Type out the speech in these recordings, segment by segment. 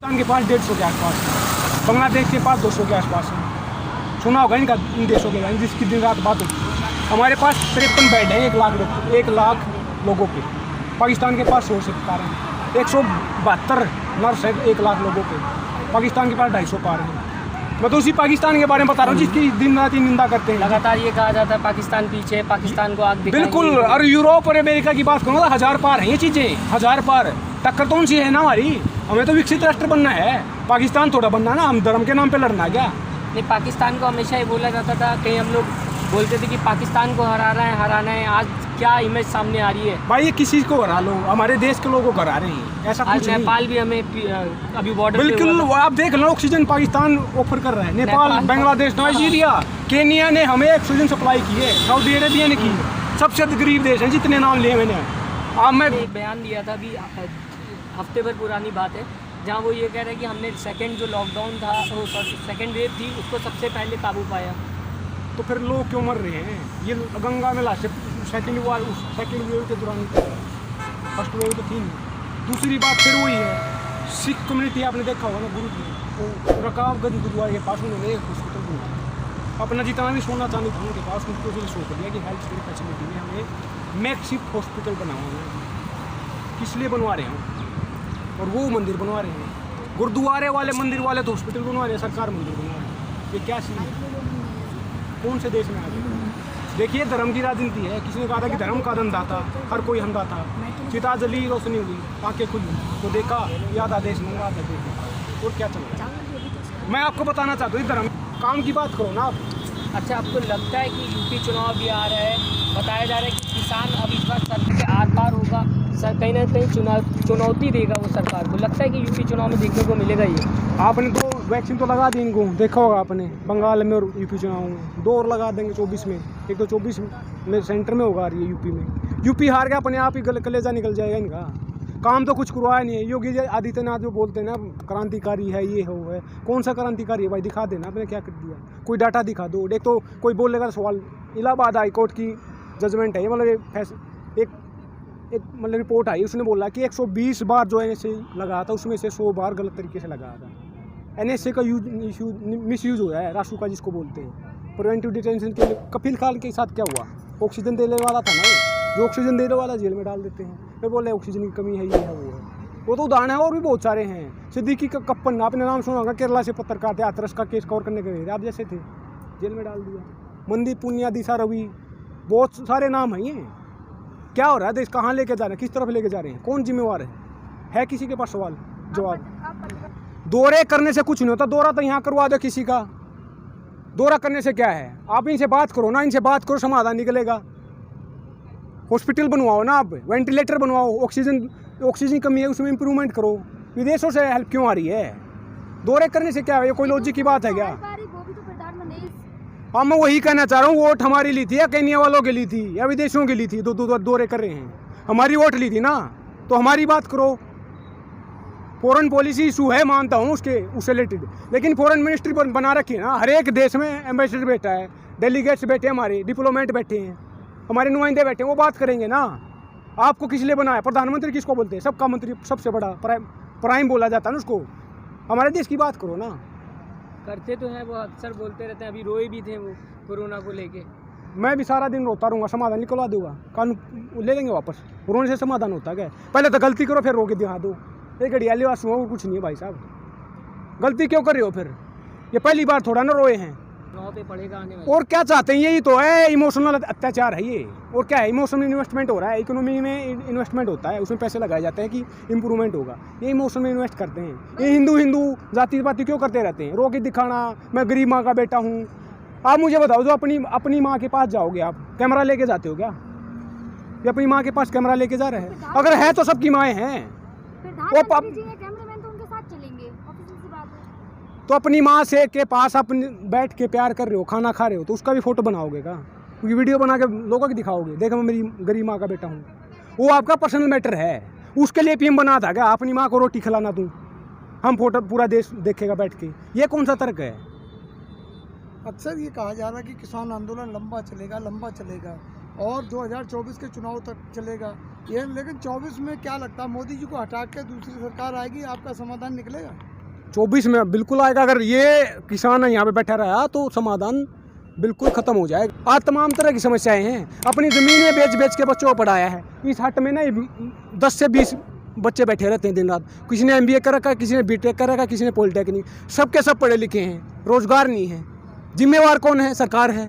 पाकिस्तान के पास 150 के आसपास है, बांग्लादेश के पास 200 के आसपास है। सुना होगा इनका, इन देशों के बारे में जिसकी दिन रात बात होती है। हमारे पास 53 बेड हैं 1 लाख लोगों के। पाकिस्तान के पास 100 से पार हैं। 172 नर्स है 1 लाख लोगों के। पाकिस्तान के पास 250 पार हैं। मैं तो उसी पाकिस्तान के बारे में बता रहा हूँ जिसकी दिन रात निंदा करते हैं। लगातार ये कहा जाता है पाकिस्तान पीछे, पाकिस्तान को आग दिखाएंगे। बिल्कुल, और यूरोप और अमेरिका की बात करूँ तो 1000 पार हैं ये चीज़ें, 1000 पार। टक्कर तो उनसी है ना हमारी। हमें तो विकसित राष्ट्र बनना है, पाकिस्तान थोड़ा बनना ना। हम धर्म के नाम पे लड़ना क्या? नहीं, पाकिस्तान को हमेशा ये बोला जाता था, कहीं हम लोग बोलते थे कि पाकिस्तान को हराना है। आज क्या इमेज सामने आ रही है? भाई ये किसी को हरा लो, हमारे देश के लोगों को हरा रहे हैं, ऐसा आज कुछ नहीं। नेपाल भी हमें अभी बॉर्डर बिल्कुल, आप देख लो, ऑक्सीजन पाकिस्तान ऑफर कर रहा है। नेपाल, बांग्लादेश, नाइजीरिया, केनिया ने हमें ऑक्सीजन सप्लाई की है, सऊदी अरेबिया ने की। सबसे गरीब देश है, जितने नाम लिए मैंने। अब मैं एक बयान दिया था अभी हफ्ते भर पुरानी बात है, जहाँ वो ये कह रहे हैं कि हमने सेकंड जो लॉकडाउन था, सेकंड वेव थी, उसको सबसे पहले काबू पाया। तो फिर लोग क्यों मर रहे हैं? ये गंगा में लाश सेकंड वेव के दौरान, फर्स्ट वेव तो थी नहीं। दूसरी बात फिर वही है, सिख कम्युनिटी आपने देखा होगा ना, गुरु जी रकाबगंज गुरुद्वारे के पास उन्होंने एक हॉस्पिटल बनाया। अपना जितना भी सोना चांदी था उनके पास, उनको फिर शो कर दिया कि हेल्थ केयर फैसिलिटी में हमें मैकशिफ्ट हॉस्पिटल बनाना है। किस लिए बनवा रहे हैं? और वो मंदिर बनवा रहे हैं। गुरुद्वारे वाले मंदिर वाले तो हॉस्पिटल बनवा रहे हैं, सरकार मंदिर बनवा रहे हैं। ये क्या सीन है? कौन से देश में आ गए? देखिए, धर्म की राजनीति है। किसी ने कहा था कि धर्म का धंधा था, हर कोई अंधा था। चिता जली, रोशनी हुई, आंखें खुली तो देखा ये आधा देश नहीं, आधा देश। और क्या चल रहा है? मैं आपको बताना चाहता हूँ, धर्म काम की बात करो ना आप। अच्छा, आपको लगता है कि यूपी चुनाव भी आ रहा है, बताया जा रहा है कि किसान अब इस बार सर के आर पार होगा, सर कहीं ना कहीं चुनौती देगा वो सरकार को? लगता है कि यूपी चुनाव में देखने को मिलेगा ये? आपने तो वैक्सीन तो लगा दी इनको, देखा होगा आपने, बंगाल में और यूपी चुनाव में। 2 और लगा देंगे 24 में। एक तो 24 में सेंटर में होगा, ये यूपी में। यूपी हार गया, अपने आप ही कलेजा निकल जाएगा इनका। काम तो कुछ करवाया नहीं है। योगी आदित्यनाथ जो बोलते हैं ना क्रांतिकारी है, ये है, कौन सा क्रांतिकारी है भाई? दिखा देना आपने क्या कर दिया, कोई डाटा दिखा दो। एक तो कोई बोलेगा सवाल, इलाहाबाद हाई कोर्ट की जजमेंट है, मतलब एक मतलब रिपोर्ट आई, उसने बोला कि 120 बार जो NSA लगा था उसमें से 100 बार गलत तरीके से लगाया था। NSA का मिसयूज हो रहा है, रासुका जिसको बोलते हैं, प्रिवेंटिव डिटेंशन के लिए। कपिल खान के साथ क्या हुआ? ऑक्सीजन देने वाला था ना, जो ऑक्सीजन देने वाला जेल में डाल देते हैं। फिर बोले ऑक्सीजन की कमी है, ये है, वो है। वो तो उदाहरण है, और भी बहुत सारे हैं। सिद्दीकी का कप्पन, आपने नाम सुना होगा, केरला से पत्रकार थे, हाथरस का केस कवर करने गए थे, आप जैसे थे, जेल में डाल दिया। मनदीप पुनिया, दिशा रवि, बहुत सारे नाम हैं। ये क्या हो रहा है? देश कहाँ लेके जा रहे हैं, किस तरफ लेके जा रहे हैं? कौन जिम्मेवार है किसी के पास सवाल जवाब? दौरे करने से कुछ नहीं होता। दौरा तो यहाँ करवा दो किसी का, दौरा करने से क्या है? आप इनसे बात करो ना, इनसे बात करो, समाधान निकलेगा। हॉस्पिटल बनवाओ ना, आप वेंटिलेटर बनवाओ, ऑक्सीजन कमी है उसमें इंप्रूवमेंट करो। विदेशों से हेल्प क्यों आ रही है? दौरे करने से क्या है? ये कोई लॉजिक की बात है क्या? हाँ, मैं वही कहना चाह रहा हूँ, वोट हमारी ली थी या केनिया वालों के ली थी या विदेशों की ली थी? दो दौरे कर रहे हैं, हमारी वोट ली थी ना, तो हमारी बात करो। फॉरेन पॉलिसी इशू है, मानता हूँ उससे रिलेटेड, लेकिन फॉरेन मिनिस्ट्री बना रखी है ना। हर एक देश में एम्बेसडर बैठा है, डेलीगेट्स बैठे हैं, हमारे डिप्लोमेट बैठे हैं, हमारे नुमाइंदे बैठे हैं, वो बात करेंगे ना। आपको किस लिए बनाया? प्रधानमंत्री किसको बोलते हैं? सबका मंत्री, सबसे बड़ा प्राइम बोला जाता है ना उसको। हमारे देश की बात करो ना। करते तो हैं, वो अक्सर बोलते रहते हैं, अभी रोए भी थे वो कोरोना को लेके। मैं भी सारा दिन रोता रहूँगा, समाधान निकलवा दूंगा, कानून ले लेंगे वापस। रोने से समाधान होता है? पहले तो गलती करो, फिर रो के दिखा दो। एक घड़ियाली वास हुआ, कुछ नहीं है भाई साहब। गलती क्यों कर रहे हो फिर? ये पहली बार थोड़ा ना रोए हैं। पे पड़ेगा आने वाले। और क्या चाहते हैं? यही तो है, इमोशनल अत्याचार है ये। और क्या है? इमोशनल इन्वेस्टमेंट हो रहा है, इकोनॉमी में इन्वेस्टमेंट होता है, उसमें पैसे लगाए जाते हैं कि इम्प्रूवमेंट होगा। ये इमोशन में इन्वेस्ट करते हैं। ये हिंदू जाति पाति क्यों करते रहते हैं? रो के दिखाना, मैं गरीब माँ का बेटा हूँ। आप मुझे बताओ, जो अपनी माँ के पास जाओगे, आप कैमरा लेके जाते हो क्या? ये अपनी माँ के पास कैमरा लेके जा रहे हैं? अगर है तो सबकी माएँ हैं, तो अपनी माँ से के पास अपनी बैठ के प्यार कर रहे हो, खाना खा रहे हो, तो उसका भी फोटो बनाओगे का? क्योंकि वीडियो बना के लोगों को दिखाओगे, देखो मैं मेरी गरीब माँ का बेटा हूँ। वो आपका पर्सनल मैटर है। उसके लिए पीएम बना था क्या? अपनी माँ को रोटी खिलाना तू, हम फोटो पूरा देश देखेगा बैठ के? ये कौन सा तर्क है? अक्सर ये कहा जा रहा है कि किसान आंदोलन लंबा चलेगा और 2024 के चुनाव तक चलेगा ये, लेकिन 24 में क्या लगता है, मोदी जी को हटा के दूसरी सरकार आएगी, आपका समाधान निकलेगा? 24 में बिल्कुल आएगा। अगर ये किसान यहाँ पे बैठा रहा तो समाधान बिल्कुल ख़त्म हो जाएगा। आज तमाम तरह की समस्याएं हैं। अपनी ज़मीनें बेच के बच्चों को पढ़ाया है। इस हट में ना 10 से 20 बच्चे बैठे रहते हैं दिन रात। किसी ने MBA कर रखा, किसी ने BTech कर रखा, किसी ने पॉलिटेक्निक। सबके सब पढ़े लिखे हैं, रोज़गार नहीं है। जिम्मेवार कौन है? सरकार है।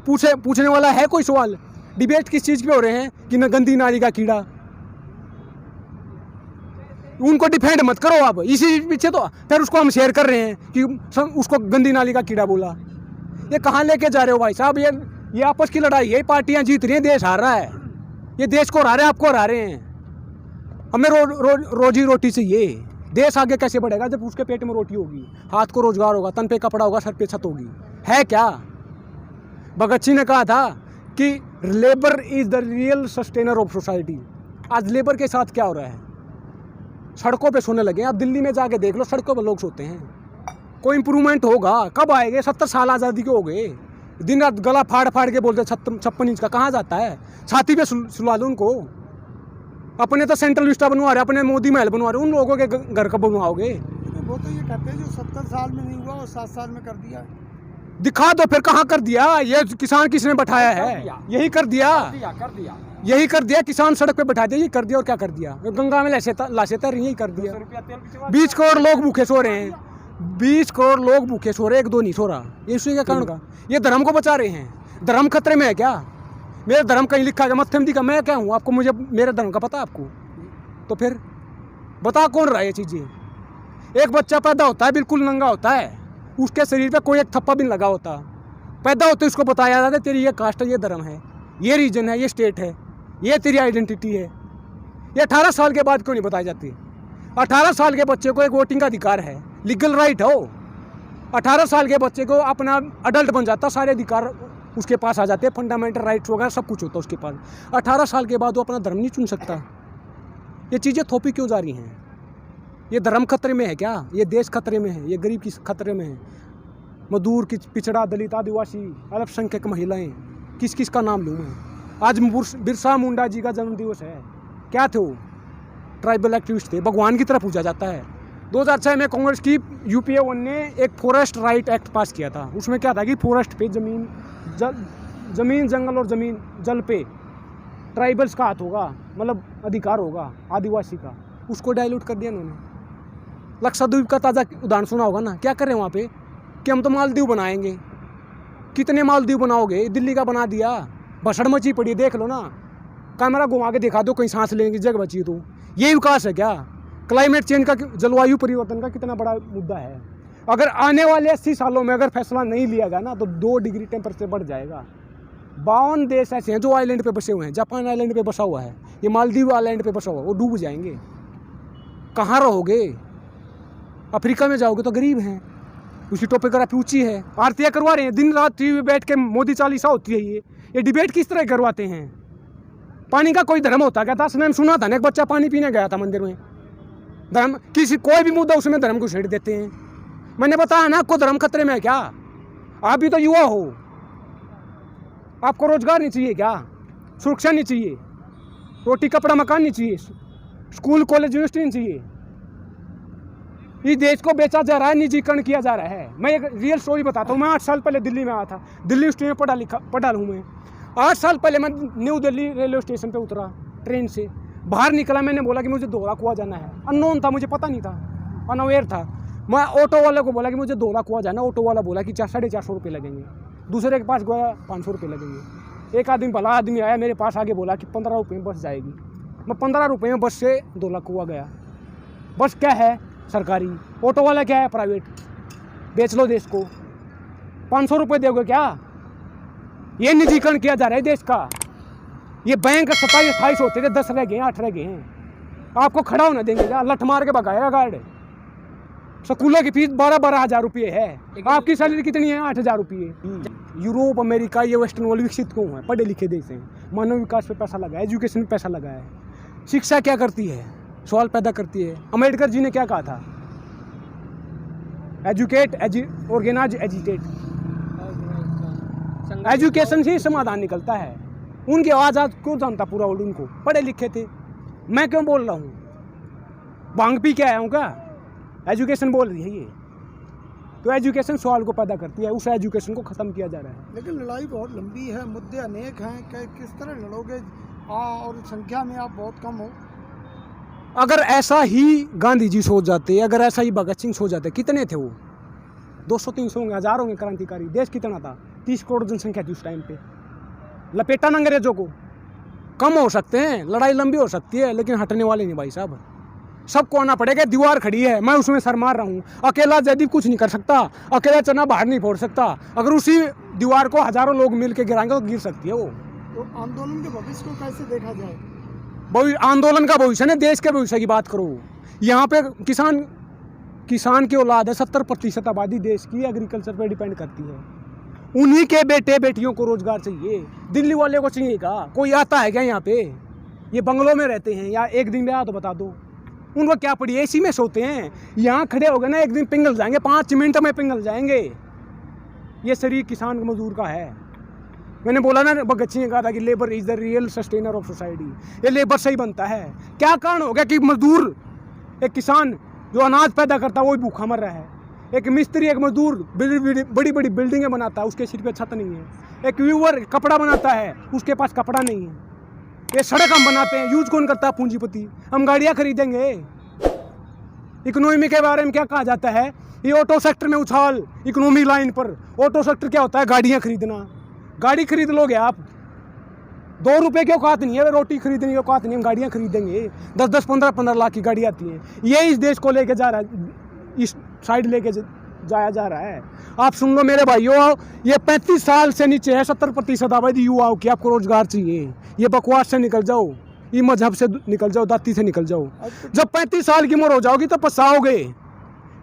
पूछने वाला है कोई सवाल? डिबेट किस चीज़ पे हो रहे हैं कि न गंदी नाली का कीड़ा। उनको डिफेंड मत करो आप, इसी पीछे तो फिर उसको हम शेयर कर रहे हैं कि उसको गंदी नाली का कीड़ा बोला। ये कहाँ लेके जा रहे हो भाई साहब? ये आपस की लड़ाई है। पार्टियां जीत रही हैं, देश हार रहा है। ये देश को हरा रहे हैं, आपको हरा रहे हैं। हमें रोजी रोटी चाहिए। देश आगे कैसे बढ़ेगा जब उसके पेट में रोटी होगी, हाथ को रोजगार होगा, तन पे कपड़ा होगा, सर पे छत होगी? है क्या? भगत सिंह ने कहा था कि labour is the real sustainer of society. आज लेबर के साथ क्या हो रहा है? सड़कों पे सोने लगे। आप दिल्ली में जाके देख लो, सड़कों पे लोग सोते हैं। कोई इंप्रूवमेंट होगा? कब आएंगे? 70 साल आज़ादी के हो गए। दिन रात गला फाड़ के बोलते 56 इंच का कहाँ जाता है? छाती पे सुला लो उनको। अपने तो सेंट्रल विस्टा बनवा रहे, अपने मोदी महल बनवा रहे, उन लोगों के घर कब बनवाओगे? वो तो ये कहते हैं जो 70 साल में नहीं हुआ वो 7 साल में कर दिया। दिखा दो फिर कहाँ कर दिया। ये किसान किसने बैठाया है? यही कर दिया। यही कर दिया। किसान सड़क पे बैठा दिया, ये कर दिया। और क्या कर दिया? गंगा में लाशें तर यही कर दिया। 20 करोड़ लोग भूखे सो रहे हैं। 20 करोड़ लोग भूखे सो रहे, 1-2 नहीं सो रहा। ये इसी के कारण का। ये धर्म को बचा रहे हैं। धर्म खतरे में है क्या? मेरा धर्म कहीं लिखा है मत्थे में दिखा? मैं क्या हूँ आपको? मुझे मेरे धर्म का पता है आपको? तो फिर बता कौन रहा है ये चीज़ें? एक बच्चा पैदा होता है बिल्कुल नंगा होता है, उसके शरीर पे कोई एक थप्पा भी नहीं लगा होता। पैदा होते उसको बताया जाता है तेरी ये कास्ट है, ये धर्म है, ये रीजन है, ये स्टेट है, ये तेरी आइडेंटिटी है। ये 18 साल के बाद क्यों नहीं बताई जाती? 18 साल के बच्चे को एक वोटिंग का अधिकार है, लीगल राइट हो। 18 साल के बच्चे को अपना अडल्ट बन जाता, सारे अधिकार उसके पास आ जाते हैं, फंडामेंटल राइट्स वगैरह सब कुछ होता है उसके पास। 18 साल के बाद वो अपना धर्म नहीं चुन सकता। ये चीज़ें थोपी क्यों जा रही हैं? ये धर्म खतरे में है क्या? ये देश खतरे में है? ये गरीब किस खतरे में है? मजदूर, पिछड़ा, दलित, आदिवासी, अल्पसंख्यक महिलाएं, किस किस का नाम लूँ मैं? आज बिरसा मुंडा जी का जन्म दिवस है। क्या थे वो? ट्राइबल एक्टिविस्ट थे, भगवान की तरह पूजा जाता है। 2006 में कांग्रेस की UPA 1 ने एक फॉरेस्ट राइट एक्ट पास किया था। उसमें क्या था कि फॉरेस्ट पे जमीन जंगल और जमीन जल पे ट्राइबल्स का हाथ होगा, मतलब अधिकार होगा आदिवासी का। उसको डाइल्यूट कर दिया उन्होंने। लक्षद्वीप का ताज़ा उदाहरण सुना होगा ना, क्या कर रहे हैं वहाँ पे कि हम तो मालदीव बनाएंगे। कितने मालदीव बनाओगे? दिल्ली का बना दिया, भसड़ मची पड़ी, देख लो ना। कैमरा घुमा के दिखा दो, कहीं सांस लेने की जगह बची तो। ये विकास है क्या? क्लाइमेट चेंज का, जलवायु परिवर्तन का कितना बड़ा मुद्दा है। अगर आने वाले 80 सालों में अगर फैसला नहीं लिया गया ना तो 2 डिग्री टेम्परेचर बढ़ जाएगा। 52 देश ऐसे हैं जो आइलैंड पे बसे हुए हैं। जापान आइलैंड पे बसा हुआ है, ये मालदीव आइलैंड पे बसा हुआ है, वो डूब जाएंगे। कहाँ रहोगे? अफ्रीका में जाओगे तो गरीब हैं, उसकी टोपोग्राफी ऊंची है। आरतियाँ करवा रहे हैं दिन रात, टीवी बैठ के मोदी चालीसा होती है। ये डिबेट किस तरह करवाते हैं? पानी का कोई धर्म होता क्या था? मैंने सुना था ना, एक बच्चा पानी पीने गया था मंदिर में। धर्म किसी कोई भी मुद्दा उसमें धर्म को छेड़ देते हैं। मैंने बताया ना आपको, धर्म खतरे में है क्या? आप भी तो युवा हो, आपको रोजगार नहीं चाहिए क्या? सुरक्षा नहीं चाहिए? रोटी कपड़ा मकान नहीं चाहिए? स्कूल कॉलेज यूनिवर्सिटी नहीं चाहिए? इस देश को बेचा जा रहा है, निजीकरण किया जा रहा है। मैं एक रियल स्टोरी बताता हूँ। मैं 8 साल पहले दिल्ली में आया था। दिल्ली यूनिवर्सिटी में पढ़ा हूँ मैं। 8 साल पहले मैं न्यू दिल्ली रेलवे स्टेशन पे उतरा ट्रेन से, बाहर निकला, मैंने बोला कि मुझे धोला कुआं जाना है। अननोन था, मुझे पता नहीं था, अनअवेयर था। मैं ऑटो वाले को बोला कि मुझे धोला कुआं जाना। ऑटो वाला बोला कि 450 रुपये लगेंगे। दूसरे के पास गया, 500 रुपये लगेंगे। एक आदमी भला आदमी आया मेरे पास, आगे बोला कि 15 रुपये में बस जाएगी। मैं 15 रुपये में बस से धोला कुआं गया। बस क्या है? सरकारी। ऑटो वाला क्या है? प्राइवेट। बेच लो देश को। 500 रुपये दोगे क्या? ये निजीकरण किया जा रहा है देश का। ये बैंक 27-28 होते थे, 10 रह गए, 8 रह गए हैं। आपको खड़ा होना देंगे क्या? लठ मार के भगाएगा गार्ड। स्कूलों की फीस 12-12 हज़ार रुपये है। आपकी सैलरी कितनी है? 8,000 रुपये। यूरोप, अमेरिका, ये वेस्टर्न वर्ल्ड विकसित क्यों है? पढ़े लिखे देश हैं, मानव विकास पे पैसा लगा है, एजुकेशन में पैसा लगा है। शिक्षा क्या करती है? सवाल पैदा करती है। अम्बेडकर जी ने क्या कहा था? Educate, organise, agitate. एजुकेशन से ही समाधान निकलता है। उनकी आवाज़ आज क्यों जानता पूरा वर्ल्ड? उनको पढ़े लिखे थे। मैं क्यों बोल रहा हूँ? भांग पी के आया हूँ क्या? एजुकेशन बोल रही है ये। तो एजुकेशन सवाल को पैदा करती है, उस एजुकेशन को ख़त्म किया जा रहा है। लेकिन लड़ाई बहुत लंबी है, मुद्दे अनेक हैं, किस तरह लड़ोगे? और संख्या में आप बहुत कम हो। अगर ऐसा ही गांधी जी सोच जाते, अगर ऐसा ही भगत सिंह सोच जाते, कितने थे वो? 200-300 होंगे, 1000 होंगे क्रांतिकारी। देश कितना था? 30 करोड़ जनसंख्या थी उस टाइम पे। लपेटा ना अंग्रेजों को। कम हो सकते हैं, लड़ाई लंबी हो सकती है, लेकिन हटने वाले नहीं भाई साहब। सबको आना पड़ेगा। दीवार खड़ी है, मैं उसमें सर मार रहा हूँ। अकेला जयदीप कुछ नहीं कर सकता, अकेला चना बाहर नहीं फोड़ सकता। अगर उसी दीवार को हजारों लोग मिल के गिराएंगे तो गिर सकती है वो। तो आंदोलन के भविष्य को कैसे देखा जाए? आंदोलन का भविष्य ने देश के भविष्य की बात करो। यहाँ पे किसान की औलाद है। 70% आबादी देश की एग्रीकल्चर पे डिपेंड करती है। उन्हीं के बेटे बेटियों को रोजगार चाहिए। दिल्ली वाले को चाहिए का? कोई आता है क्या यहाँ पे? ये बंगलों में रहते हैं, या एक दिन में आया तो बता दो। उनको क्या पड़ी? एसी में सोते हैं। यहाँ खड़े हो गए ना, एक दिन पिघल जाएंगे, 5 मिनट में पिघल जाएंगे। ये शरीर किसान मजदूर का है। मैंने बोला ना, भगत सिंह ने कहा था कि labour is the real sustainer of society. ये लेबर से ही बनता है। क्या कारण हो गया कि मजदूर, एक किसान जो अनाज पैदा करता है वो ही भूखा मर रहा है। एक मिस्त्री, एक मजदूर बड़ी बड़ी बिल्डिंगें बनाता है, उसके सिर पे छत नहीं है। एक व्यूवर कपड़ा बनाता है, उसके पास कपड़ा नहीं है। ये सड़क हम बनाते हैं, यूज कौन करता है? पूंजीपति। हम गाड़ियाँ खरीदेंगे। इकोनॉमी के बारे में क्या कहा जाता है? ये ऑटो सेक्टर में उछाल, इकोनॉमी लाइन पर। ऑटो सेक्टर क्या होता है? गाड़ियाँ खरीदना। गाड़ी खरीद लोगे आप, 2 रुपये की औकात नहीं है, रोटी खरीदने की औकात नहीं है, हम गाड़ियाँ खरीदेंगे। 10-10, 15-15 लाख की गाड़ी आती है। ये इस देश को लेके जा रहा है, इस साइड लेके जाया जा रहा है। आप सुन लो मेरे भाइयों, ये 35 साल से नीचे है 70% आबादी युवाओं की। आपको रोजगार चाहिए। ये बकवास से निकल जाओ, ये मजहब से निकल जाओ, दाती से निकल जाओ। जब 35 साल की उम्र हो जाओगी तो पछताओगे,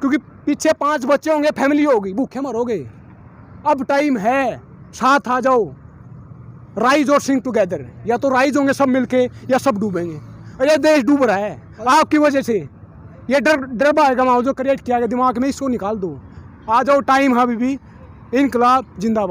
क्योंकि पीछे 5 बच्चे होंगे, फैमिली होगी, भूखे मरोगे। अब टाइम है, साथ आ जाओ। राइज और सिंक टुगेदर। या तो राइज होंगे सब मिलके, या सब डूबेंगे। और ये देश डूब रहा है आपकी वजह से। ये डर भागमाओ जो क्रिएट किया गया दिमाग में, इसको निकाल दो। आ जाओ, टाइम है अभी भी। इनकलाब जिंदाबाद।